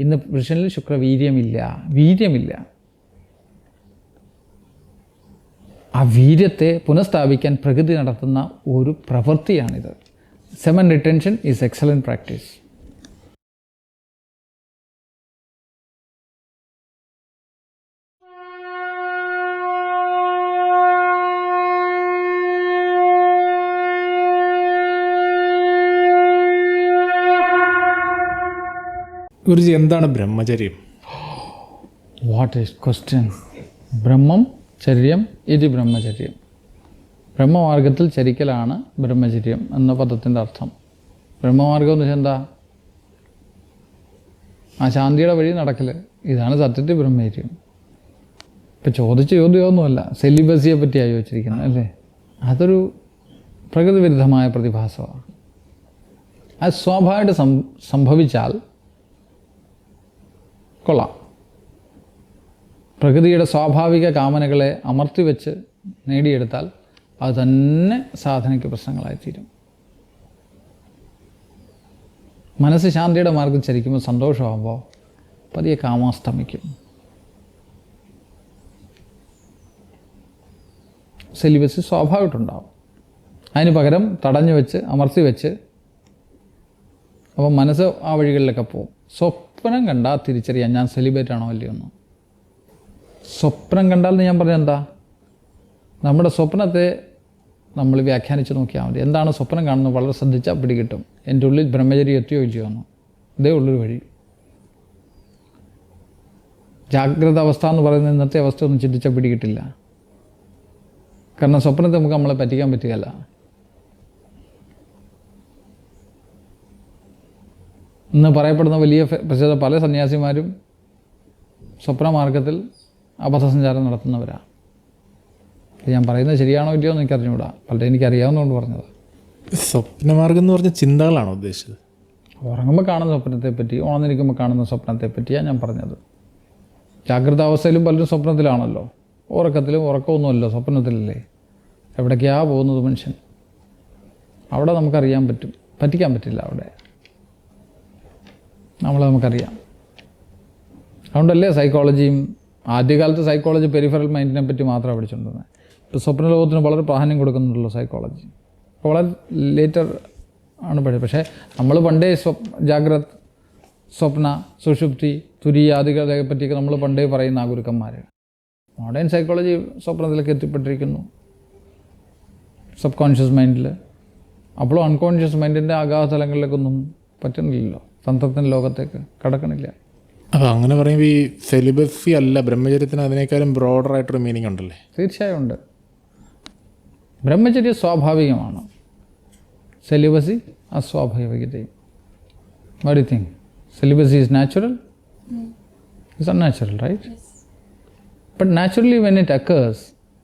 ഇന്ന് പുരുഷനിൽ വീര്യമില്ല. ആ വീര്യത്തെ പുനഃസ്ഥാപിക്കാൻ പ്രകൃതി നടത്തുന്ന ഒരു പ്രവൃത്തിയാണിത്. Semen retention is excellent practice. Guruji, എന്താണ് ബ്രഹ്മചര്യം? What is question. ബ്രഹ്മം ചര്യം ഇത് ബ്രഹ്മചര്യം. ബ്രഹ്മമാർഗത്തിൽ ചരിക്കലാണ് ബ്രഹ്മചര്യം എന്ന പദത്തിൻ്റെ അർത്ഥം. ബ്രഹ്മമാർഗം എന്ന് വെച്ചാൽ എന്താ? ആ ശാന്തിയുടെ വഴി നടക്കൽ. ഇതാണ് സത്യത്തിൽ ബ്രഹ്മചര്യം. ഇപ്പം ചോദിച്ച ചോദ്യമൊന്നുമല്ല, സെലിബസിയെ പറ്റിയായി ചോദിച്ചിരിക്കുന്നത് അല്ലേ? അതൊരു പ്രകൃതി വിരുദ്ധമായ പ്രതിഭാസമാണ്. അത് സ്വാഭാവികമായിട്ട് സംഭവിച്ചാൽ കൊള്ളാം. പ്രകൃതിയുടെ സ്വാഭാവിക കാമനകളെ അമർത്തിവെച്ച് നേടിയെടുത്താൽ അത് തന്നെ സാധനയ്ക്ക് പ്രശ്നങ്ങളായിത്തീരും. മനസ്സ് ശാന്തിയുടെ മാർഗം ചരിക്കുമ്പോൾ, സന്തോഷമാകുമ്പോൾ പതിയെ കാമാസ്തമിക്കും. സെലിബസ് സ്വാഭാവികമായിട്ടുണ്ടാവും. അതിന് പകരം തടഞ്ഞു വെച്ച് അമർത്തി വെച്ച് അപ്പം മനസ്സ് ആ വഴികളിലൊക്കെ പോകും. സ്വപ്നം കണ്ടാൽ തിരിച്ചറിയാം ഞാൻ സെലിബ്രേറ്റ് ആണോ അല്ലയോ എന്ന്. സ്വപ്നം കണ്ടാൽ ഞാൻ പറഞ്ഞത് എന്താ? നമ്മുടെ സ്വപ്നത്തെ നമ്മൾ വ്യാഖ്യാനിച്ച് നോക്കിയാൽ മതി. എന്താണ് സ്വപ്നം കാണുന്നത് വളരെ ശ്രദ്ധിച്ചാൽ പിടികിട്ടും. എൻ്റെ ഉള്ളിൽ ബ്രഹ്മചര്യം എത്തിയോ ഇല്ലയോ എന്ന്. ഇതേ ഉള്ളൊരു വഴി. ജാഗ്രത അവസ്ഥ എന്ന് പറയുന്ന ഇന്നത്തെ അവസ്ഥ ഒന്നും ചിന്തിച്ചാൽ പിടികിട്ടില്ല. കാരണം സ്വപ്നത്തെ നമുക്ക് നമ്മളെ പറ്റിക്കാൻ പറ്റുകയല്ല. ഇന്ന് പറയപ്പെടുന്ന വലിയ പ്രസിദ്ധ പല സന്യാസിമാരും സ്വപ്നമാർഗത്തിൽ അബദ്ധസഞ്ചാരം നടത്തുന്നവരാണ്. ഞാൻ പറയുന്നത് ശരിയാണോ ഇല്ലയോ എന്ന് എനിക്കറിഞ്ഞുകൂടാ. പലരും എനിക്കറിയാവുന്നതുകൊണ്ട് പറഞ്ഞത്. സ്വപ്നമാർഗം എന്ന് പറഞ്ഞ ചിന്തകളാണോ ഉദ്ദേശിച്ചത്? ഉറങ്ങുമ്പോൾ കാണുന്ന സ്വപ്നത്തെപ്പറ്റി, ഉണർന്നിരിക്കുമ്പോൾ കാണുന്ന സ്വപ്നത്തെപ്പറ്റിയാണ് ഞാൻ പറഞ്ഞത്. ജാഗ്രത അവസ്ഥയിലും പലരും സ്വപ്നത്തിലാണല്ലോ. ഉറക്കത്തിലും ഉറക്കമൊന്നുമല്ലോ, സ്വപ്നത്തിലല്ലേ. എവിടേക്കാണ് പോകുന്നത് മനുഷ്യൻ? അവിടെ നമുക്കറിയാൻ പറ്റും, പറ്റിക്കാൻ പറ്റില്ല. അവിടെ നമുക്കറിയാം. അതുകൊണ്ടല്ലേ സൈക്കോളജിയും ആദ്യകാലത്ത് സൈക്കോളജി പെരിഫറൽ മൈൻഡിനെ പറ്റി മാത്രമാണ് പഠിച്ചുകൊണ്ടിരുന്നത്. ഇപ്പോൾ സ്വപ്നലോകത്തിന് വളരെ പ്രാധാന്യം കൊടുക്കുന്നുണ്ടല്ലോ സൈക്കോളജി. അപ്പോൾ വളരെ ലേറ്റർ ആണ് പഠിച്ചത്. പക്ഷേ നമ്മൾ പണ്ടേ ജാഗ്രത്, സ്വപ്ന, സുഷുപ്തി, തുരീയാദികളെ പറ്റിയൊക്കെ നമ്മൾ പണ്ടേ പറയുന്ന ആ ഗുരുക്കന്മാർ. മോഡേൺ സൈക്കോളജി സ്വപ്നത്തിലേക്ക് എത്തിപ്പെട്ടിരിക്കുന്നു, സബ് കോൺഷ്യസ് മൈൻഡിൽ. അപ്പോഴും അൺകോൺഷ്യസ് മൈൻഡിൻ്റെ അഗാധതലങ്ങളിലേക്കൊന്നും പറ്റുന്നില്ലല്ലോ, തന്ത്രത്തിൻ്റെ ലോകത്തേക്ക് കടക്കണില്ല. അപ്പോൾ അങ്ങനെ പറയുമ്പോൾ ഈ സെലിബസി അല്ല ബ്രഹ്മചര്യത്തിന് അതിനേക്കാളും ബ്രോഡറായിട്ടൊരു മീനിങ് ഉണ്ടല്ലേ? തീർച്ചയായും ഉണ്ട്. ബ്രഹ്മചര്യം സ്വാഭാവികമാണ്, celibacy അസ്വാഭാവികതയും. What do you think? Celibacy is natural? It's unnatural, right? Yes. But naturally when it occurs,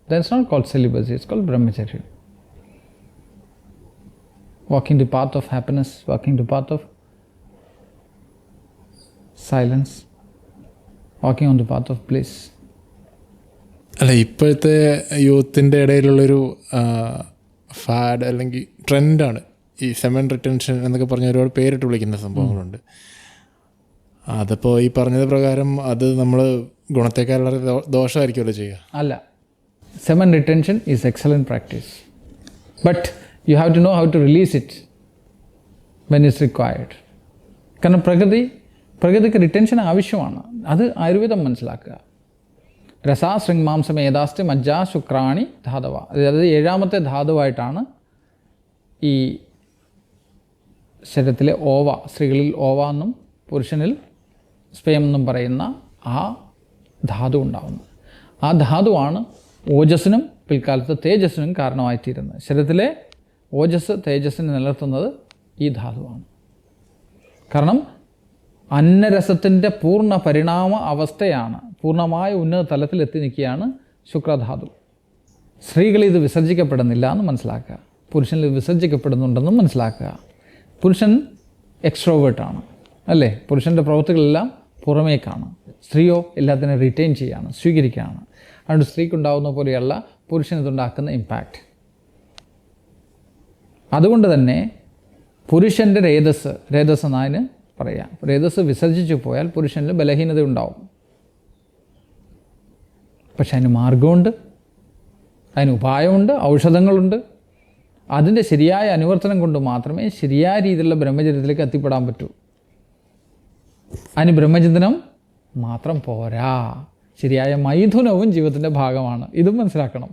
then it's not called celibacy, it's called brahmacharya. Walking the path of happiness, walking the path of silence, walking on the path of bliss. അല്ല, ഇപ്പോഴത്തെ യൂത്തിൻ്റെ ഇടയിലുള്ളൊരു fad അല്ലെങ്കിൽ ട്രെൻഡാണ് ഈ semen retention എന്നൊക്കെ പറഞ്ഞ ഒരുപാട് പേരിട്ട് വിളിക്കുന്ന സംഭവങ്ങളുണ്ട്. അതിപ്പോൾ ഈ പറഞ്ഞത് പ്രകാരം അത് നമ്മൾ ഗുണത്തേക്കാൾ വളരെ ദോഷമായിരിക്കുമല്ലോ ചെയ്യുക? അല്ല, semen retention is excellent practice. But you have to know how to release it when it's required. കാരണം പ്രകൃതിക്ക് റിട്ടൻഷൻ ആവശ്യമാണ്. അത് ആയുർവേദം മനസ്സിലാക്കുക. രസാ ശൃംമാംസം ഏതാസ്തി മജ്ജാ ശുക്രാണി ധാതവ. അതായത് 7ാമത്തെ ധാതുവായിട്ടാണ് ഈ ശരീരത്തിലെ ഓവ, സ്ത്രീകളിൽ ഓവ എന്നും പുരുഷനിൽ സ്പയം എന്നും പറയുന്ന ആ ധാതു ഉണ്ടാകുന്നത്. ആ ധാതുവാണ് ഓജസ്സിനും പിൽക്കാലത്ത് തേജസ്സിനും കാരണമായിത്തീരുന്നത്. ശരീരത്തിലെ ഓജസ് തേജസ്സിനെ നിലനിർത്തുന്നത് ഈ ധാതുവാണ്. കാരണം അന്നരസത്തിൻ്റെ പൂർണ്ണ പരിണാമ അവസ്ഥയാണ്, പൂർണ്ണമായ ഉന്നത തലത്തിൽ എത്തി നിൽക്കുകയാണ് ശുക്രധാതു. സ്ത്രീകളിൽ ഇത് വിസർജിക്കപ്പെടുന്നില്ല എന്ന് മനസ്സിലാക്കുക, പുരുഷനിൽ ഇത് വിസർജിക്കപ്പെടുന്നുണ്ടെന്നും മനസ്സിലാക്കുക. പുരുഷൻ എക്സ്ട്രോവേർട്ടാണ് അല്ലേ? പുരുഷൻ്റെ പ്രവൃത്തികളെല്ലാം പുറമേക്കാണ്. സ്ത്രീയോ എല്ലാത്തിനും റിറ്റെയിൻ ചെയ്യുകയാണ്, സ്വീകരിക്കുകയാണ്. അതുകൊണ്ട് സ്ത്രീക്കുണ്ടാകുന്ന പോലെയല്ല പുരുഷൻ ഇതുണ്ടാക്കുന്ന ഇമ്പാക്റ്റ്. അതുകൊണ്ട് തന്നെ പുരുഷൻ്റെ രേതസ് എന്നതിന് പറയാം. രേതസ് വിസർജിച്ചു പോയാൽ പുരുഷനിൽ ബലഹീനത ഉണ്ടാവും. പക്ഷെ അതിന് മാർഗമുണ്ട്, അതിന് ഉപായമുണ്ട്, ഔഷധങ്ങളുണ്ട്. അതിൻ്റെ ശരിയായ അനുവർത്തനം കൊണ്ട് മാത്രമേ ശരിയായ രീതിയിലുള്ള ബ്രഹ്മചര്യത്തിലേക്ക് എത്തിപ്പെടാൻ പറ്റൂ. അതിന് ബ്രഹ്മചിന്തനം മാത്രം പോരാ, ശരിയായ മൈഥുനവും ജീവിതത്തിൻ്റെ ഭാഗമാണ്. ഇതും മനസ്സിലാക്കണം.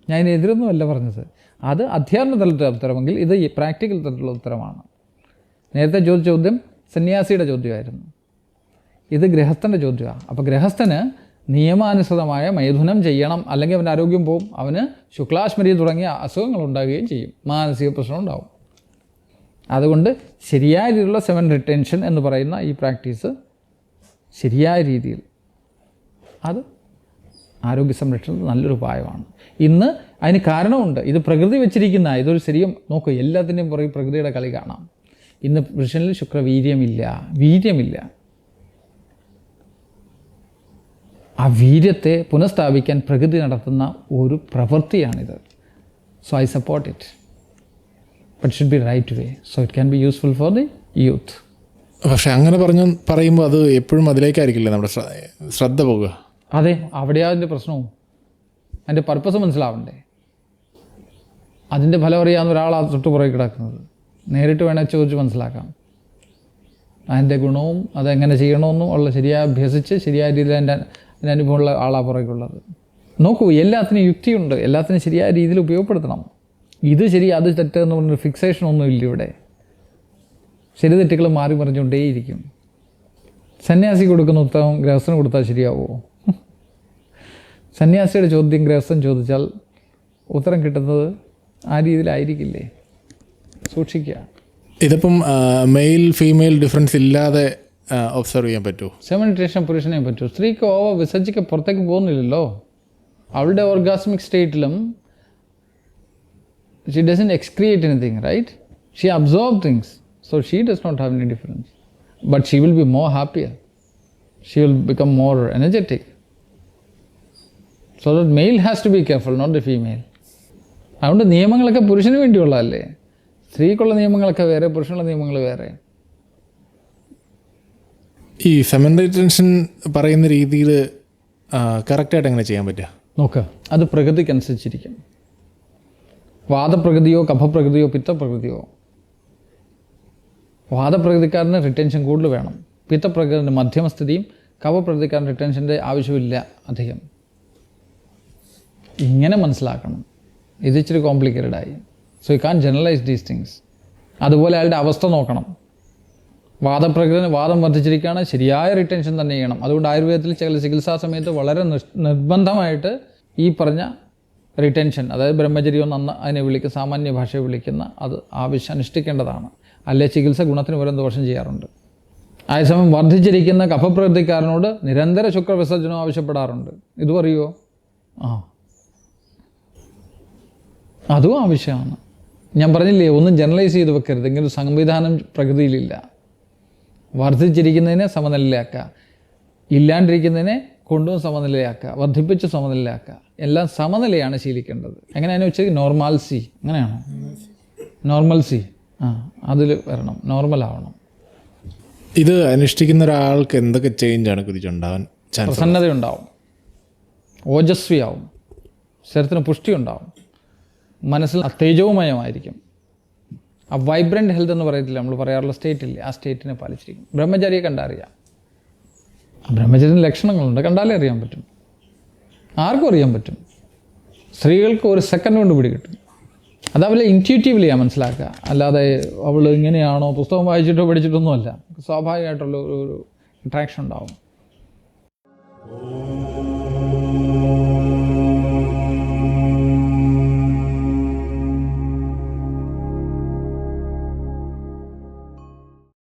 ഞാൻ ഇതിനെതിരൊന്നുമല്ല പറഞ്ഞത്. അത് അധ്യാത്മ തലത്തിലുള്ള ഉത്തരമെങ്കിൽ ഇത് പ്രാക്ടിക്കൽ തലത്തിലുള്ള ഉത്തരമാണ്. നേരത്തെ ചോദിച്ച ചോദ്യം സന്യാസിയുടെ ചോദ്യമായിരുന്നു, ഇത് ഗൃഹസ്ഥൻ്റെ ചോദ്യമാണ്. അപ്പോൾ ഗൃഹസ്ഥന് നിയമാനുസൃതമായ മൈഥുനം ചെയ്യണം, അല്ലെങ്കിൽ അവൻ്റെ ആരോഗ്യം പോവും, അവന് ശുക്ലാശ്മരി തുടങ്ങിയ അസുഖങ്ങൾ ഉണ്ടാകുകയും ചെയ്യും, മാനസിക പ്രശ്നം ഉണ്ടാവും. അതുകൊണ്ട് ശരിയായ രീതിയിലുള്ള 7 റിട്ടൻഷൻ എന്ന് പറയുന്ന ഈ പ്രാക്ടീസ് ശരിയായ രീതിയിൽ അത് ആരോഗ്യ സംരക്ഷണത്തിന് നല്ലൊരു ഉപായമാണ്. ഇന്ന് അതിന് കാരണമുണ്ട്. ഇത് പ്രകൃതി വെച്ചിരിക്കുന്ന ഇതൊരു ശരിയും നോക്കൂ, എല്ലാത്തിൻ്റെയും പുറകെ പ്രകൃതിയുടെ കളി കാണാം. ഇന്ന് പുരുഷനിൽ ശുക്രവീര്യമില്ല, വീര്യമില്ല. ആ വീര്യത്തെ പുനഃസ്ഥാപിക്കാൻ പ്രകൃതി നടത്തുന്ന ഒരു പ്രവൃത്തിയാണിത്. So I support it, but should be right way, so it can be useful for the youth. പക്ഷെ അങ്ങനെ പറയുമ്പോൾ അത് എപ്പോഴും അതിലേക്കായിരിക്കില്ല നമ്മുടെ ശ്രദ്ധ പോകുക. അതെ, അവിടെയാണ് അതിൻ്റെ പ്രശ്നവും. അതിൻ്റെ പർപ്പസ് മനസ്സിലാവണ്ടേ. അതിൻ്റെ ഫലം അറിയാവുന്ന ഒരാളാണ് തൊട്ട് പുറകെ കിടക്കുന്നത്. നേരിട്ട് വേണേൽ ചോദിച്ച് മനസ്സിലാക്കാം. അതിൻ്റെ ഗുണവും അതെങ്ങനെ ചെയ്യണമെന്നും ഉള്ള ശരിയായി അഭ്യസിച്ച് ശരിയായ രീതിയിൽ അതിൻ്റെ അനുഭവമുള്ള ആളാണ് പുറകെയുള്ളത്. നോക്കൂ, എല്ലാത്തിനും യുക്തിയുണ്ട്, എല്ലാത്തിനും ശരിയായ രീതിയിൽ ഉപയോഗപ്പെടുത്തണം. ഇത് ശരി അത് തെറ്റ് എന്ന് പറഞ്ഞൊരു ഫിക്സേഷനൊന്നും ഇല്ല ഇവിടെ. ശരി തെറ്റുകൾ മാറി മറിഞ്ഞുകൊണ്ടേയിരിക്കും. സന്യാസി കൊടുക്കുന്ന ഉത്തരം ഗൃഹസ്ഥന് കൊടുത്താൽ ശരിയാവുമോ? സന്യാസിയുടെ ചോദ്യം ഗൃഹസ്ഥൻ ചോദിച്ചാൽ ഉത്തരം കിട്ടുന്നത് ആ രീതിയിലായിരിക്കില്ലേ? സൂക്ഷിക്കുക. ഇതിപ്പം മെയിൽ ഫീമെയിൽ ഡിഫറൻസ് ഇല്ലാതെ ഒബ്സർവ് ചെയ്യാൻ പറ്റുമോ? സെമനിട്രേഷൻ പുരുഷനെ പറ്റൂ. സ്ത്രീക്ക് ഓവർ വിസർജിക്ക് പുറത്തേക്ക് പോകുന്നില്ലല്ലോ. അവളുടെ ഓർഗാസ്മിക് സ്റ്റേറ്റിലും she doesn't excrete anything, right? She absorb things, so she does not have any difference, but she will be more happier, she will become more energetic. So that male has to be careful, not the female. അതുകൊണ്ട് നിയമങ്ങളൊക്കെ പുരുഷന് വേണ്ടിയുള്ളതല്ലേ. സ്ത്രീക്കുള്ള നിയമങ്ങളൊക്കെ വേറെ, പുരുഷനുള്ള നിയമങ്ങൾ വേറെ. ഈ feminine retention പറയുന്ന രീതിയിൽ കറക്റ്റായിട്ട് എങ്ങനെ ചെയ്യാൻ പറ്റുക? നോക്കുക, അത് പ്രകൃതിക്കനുസരിച്ചിരിക്കും. വാദപ്രകൃതിയോ കഫപ്രകൃതിയോ പിത്തപ്രകൃതിയോ. വാദപ്രകൃതിക്കാരന് റിട്ടൻഷൻ കൂടുതൽ വേണം, പിത്തപ്രകൃതിൻ്റെ മധ്യമസ്ഥിതിയും, കഫപ്രകൃതിക്കാരന് റിട്ടൻഷൻ്റെ ആവശ്യമില്ല അധികം. ഇങ്ങനെ മനസ്സിലാക്കണം. ഇത് ഇച്ചിരി കോംപ്ലിക്കേറ്റഡായി. So you can generalise these things. അതുപോലെ അയാളുടെ അവസ്ഥ നോക്കണം. വാദപ്രകൃതിന് വാദം വർദ്ധിച്ചിരിക്കുകയാണ്, ശരിയായ റിട്ടൻഷൻ തന്നെ ചെയ്യണം. അതുകൊണ്ട് ആയുർവേദത്തിൽ ചില ചികിത്സാ സമയത്ത് വളരെ നിർബന്ധമായിട്ട് ഈ പറഞ്ഞ റിട്ടൻഷൻ, അതായത് ബ്രഹ്മചര്യം അതിനെ വിളിക്കുന്ന സാമാന്യ ഭാഷയെ വിളിക്കുന്ന അത് ആവശ്യം അനുഷ്ഠിക്കേണ്ടതാണ്. അല്ലെ ചികിത്സ ഗുണത്തിന് വരെ ദോഷം ചെയ്യാറുണ്ട്. അതേസമയം വർദ്ധിച്ചിരിക്കുന്ന കഫപ്രകൃതിക്കാരനോട് നിരന്തര ശുക്രവിസർജനം ആവശ്യപ്പെടാറുണ്ട്. ഇതും അറിയുമോ? അതും ആവശ്യമാണ്. ഞാൻ പറഞ്ഞില്ലേ, ഒന്നും ജനറലൈസ് ചെയ്ത് വെക്കരുത്. ഇങ്ങനെ ഒരു സംവിധാനം പ്രകൃതിയിലില്ല. വർദ്ധിച്ചിരിക്കുന്നതിനെ സമനിലയാക്കുക, ഇല്ലാണ്ടിരിക്കുന്നതിനെ കൊണ്ടും സമനിലയാക്കുക, വർദ്ധിപ്പിച്ച് സമനിലയാക്കുക. എല്ലാം സമനിലയാണ് ശീലിക്കേണ്ടത്. എങ്ങനെയാണെന്ന് വെച്ചാൽ നോർമാൽസി, അങ്ങനെയാണോ? നോർമൽസി, അതിൽ വരണം, നോർമലാവണം. ഇത് അനുഷ്ഠിക്കുന്ന ഒരാൾക്ക് എന്തൊക്കെ ചേഞ്ചാണ് കുതിച്ചുണ്ടാവാൻ ചാൻസ്? പ്രസന്നതയുണ്ടാവും, ഓജസ്വിയാവും, ശരീരത്തിന് പുഷ്ടി ഉണ്ടാവും, മനസ്സിൽ തേജോമയമായിരിക്കും. ആ വൈബ്രൻറ്റ് ഹെൽത്ത് എന്ന് പറയത്തില്ല, നമ്മൾ പറയാറുള്ള സ്റ്റേറ്റില്ലേ, ആ സ്റ്റേറ്റിനെ പാലിച്ചിരിക്കും. ബ്രഹ്മചാരിയെ കണ്ടറിയാം. ബ്രഹ്മചര്യത്തിന് ലക്ഷണങ്ങളുണ്ട്, കണ്ടാലേ അറിയാൻ പറ്റും. ആർക്കും അറിയാൻ പറ്റും. സ്ത്രീകൾക്ക് ഒരു സെക്കൻഡ് കൊണ്ട് പിടികിട്ടും. അതവരെ ഇൻറ്റ്യൂട്ടീവ്ലി മനസ്സിലാക്കുക. അല്ലാതെ അവൾ ഇങ്ങനെയാണോ, പുസ്തകം വായിച്ചിട്ടോ പഠിച്ചിട്ടൊന്നുമല്ല. സ്വാഭാവികമായിട്ടുള്ള ഒരു അട്രാക്ഷൻ ഉണ്ടാവും.